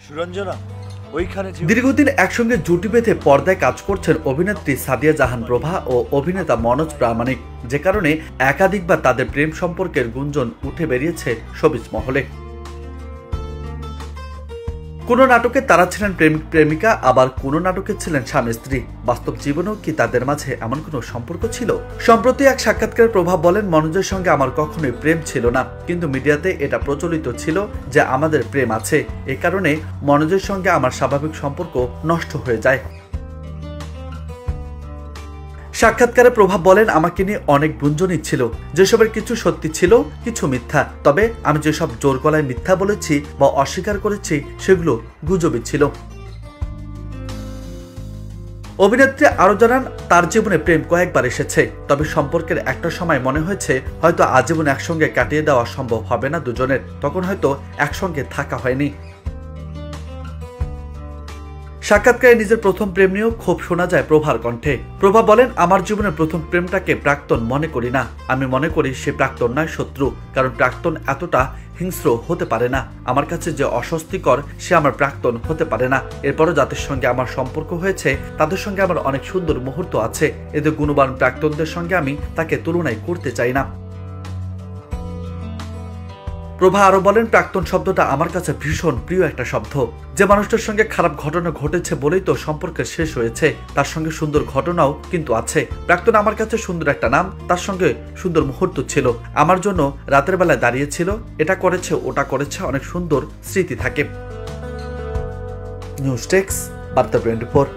সুরঞ্জনা ওইখানে দীর্ঘদিন একসঙ্গে জুটি বেঁধে পর্দায় কাজ করছেন অভিনেত্রী সাদিয়া জাহান প্রভা ও অভিনেতা মনোজ প্রামাণিক, যে কারণে একাধিকবার তাদের প্রেম সম্পর্কের গুঞ্জন উঠে বেরিয়েছে শোবিজ মহলে। কোনো নাটকে তারা ছিলেন প্রেমিক প্রেমিকা, আবার কোনো নাটকে ছিলেন স্বামী স্ত্রী। বাস্তব জীবনেও কি তাদের মাঝে এমন কোনো সম্পর্ক ছিল? সম্প্রতি এক সাক্ষাৎকারে প্রভা বলেন, মনোজের সঙ্গে আমার কখনোই প্রেম ছিল না, কিন্তু মিডিয়াতে এটা প্রচলিত ছিল যে আমাদের প্রেম আছে। এ কারণে মনোজের সঙ্গে আমার স্বাভাবিক সম্পর্ক নষ্ট হয়ে যায়। সাক্ষাৎকারে প্রভা বলেন, আমাকে নিয়ে অনেক গুঞ্জনই ছিল, যেসবের কিছু সত্যি ছিল, কিছু মিথ্যা। তবে আমি যেসব জোর গলায় মিথ্যা বলেছি বা অস্বীকার করেছি সেগুলো গুজবই ছিল। অভিনেত্রী আরো জানান, তার জীবনে প্রেম কয়েকবার এসেছে, তবে সম্পর্কের একটা সময় মনে হয়েছে হয়তো আজীবন একসঙ্গে কাটিয়ে দেওয়া সম্ভব হবে না দুজনের, তখন হয়তো একসঙ্গে থাকা হয়নি। সাক্ষাৎকারে নিজের প্রথম প্রেম নিয়েও ক্ষোভ শোনা যায় প্রভার কণ্ঠে। প্রভা বলেন, আমার জীবনের প্রথম প্রেমটাকে প্রাক্তন মনে করি না, আমি মনে করি সে প্রাক্তন নয়, শত্রু। কারণ প্রাক্তন এতটা হিংস্র হতে পারে না। আমার কাছে যে অস্বস্তিকর সে আমার প্রাক্তন হতে পারে না। এরপরও যাদের সঙ্গে আমার সম্পর্ক হয়েছে তাদের সঙ্গে আমার অনেক সুন্দর মুহূর্ত আছে। এদের গুণবান প্রাক্তনদের সঙ্গে আমি তাকে তুলনায় করতে চাই না। প্রভা আরো বলেন, প্রাক্তন শব্দটা আমার কাছে ভীষণ প্রিয় একটা শব্দ। যে মানুষটার সঙ্গে খারাপ ঘটনা ঘটেছে বলেই তো সম্পর্কের শেষ হয়েছে, তার সঙ্গে সুন্দর ঘটনাও কিন্তু আছে। প্রাক্তন আমার কাছে সুন্দর একটা নাম, তার সঙ্গে সুন্দর মুহূর্ত ছিল, আমার জন্য রাতের বেলায় দাঁড়িয়েছিল, এটা করেছে ওটা করেছে, অনেক সুন্দর স্মৃতি থাকে। নিউজ ডেস্ক, বার্তা 24।